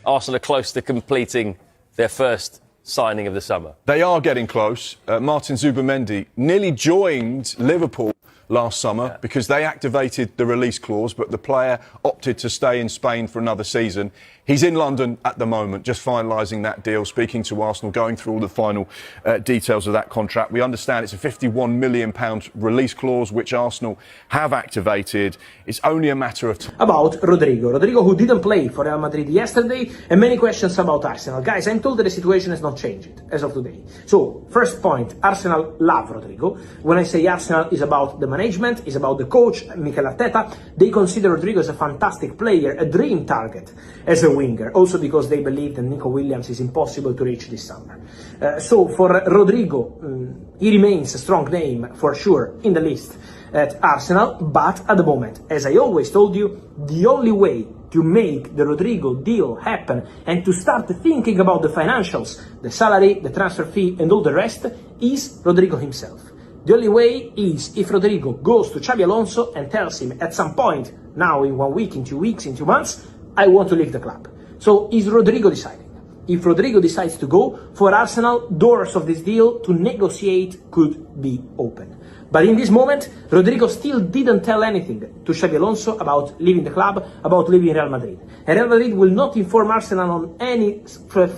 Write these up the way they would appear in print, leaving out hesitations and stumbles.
Arsenal are close to completing their first signing of the summer. They are getting close. Martin Zubimendi nearly joined Liverpool last summer because they activated the release clause, but the player opted to stay in Spain for another season. He's in London at the moment, just finalising that deal, speaking to Arsenal, going through all the final details of that contract. We understand it's a £51 million release clause, which Arsenal have activated. It's only a matter of time. About Rodrigo, who didn't play for Real Madrid yesterday, and many questions about Arsenal. Guys, I'm told that the situation has not changed as of today. So, first point, Arsenal love Rodrigo. When I say Arsenal, it's about the management, it's about the coach, Mikel Arteta. They consider Rodrigo as a fantastic player, a dream target as a winger, also because they believe that Nico Williams is impossible to reach this summer. So for Rodrigo, he remains a strong name for sure in the list at Arsenal, but at the moment, as I always told you, the only way to make the Rodrigo deal happen and to start thinking about the financials, the salary, the transfer fee and all the rest is Rodrigo himself. The only way is if Rodrigo goes to Xabi Alonso and tells him at some point, now in 1 week, in 2 weeks, in 2 months, I want to leave the club. So is Rodrigo deciding? If Rodrigo decides to go, for Arsenal, doors of this deal to negotiate could be open. But in this moment, Rodrigo still didn't tell anything to Xabi Alonso about leaving the club, about leaving Real Madrid. And Real Madrid will not inform Arsenal on any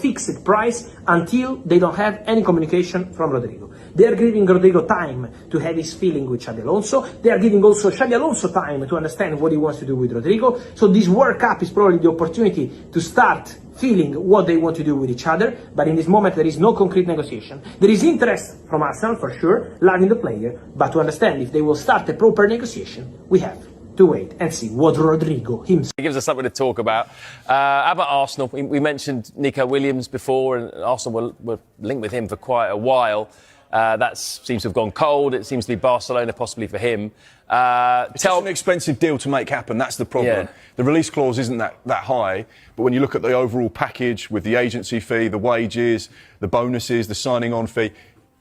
fixed price until they don't have any communication from Rodrigo. They are giving Rodrigo time to have his feeling with Xabi Alonso. They are giving also Xabi Alonso time to understand what he wants to do with Rodrigo. So this World Cup is probably the opportunity to start feeling what they want to do with each other, but in this moment there is no concrete negotiation. There is interest from Arsenal for sure, loving the player, but to understand if they will start a proper negotiation, we have to wait and see what Rodrigo himself. It gives us something to talk about. How about Arsenal? We mentioned Nico Williams before, and Arsenal were linked with him for quite a while. That seems to have gone cold. It seems to be Barcelona possibly for him. It's an expensive deal to make happen. That's the problem. Yeah. The release clause isn't that high, but when you look at the overall package with the agency fee, the wages, the bonuses, the signing on fee,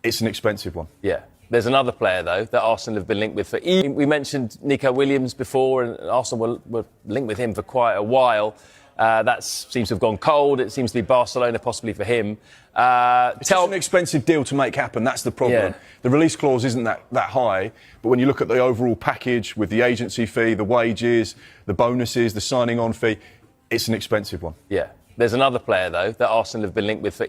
it's an expensive one. Yeah. There's another player, though, that Arsenal have been linked with for... We mentioned Nico Williams before, and Arsenal were linked with him for quite a while. That seems to have gone cold. It seems to be Barcelona possibly for him. It's an expensive deal to make happen. That's the problem. Yeah. The release clause isn't that high, but when you look at the overall package with the agency fee, the wages, the bonuses, the signing on fee, it's an expensive one. Yeah. There's another player, though, that Arsenal have been linked with for...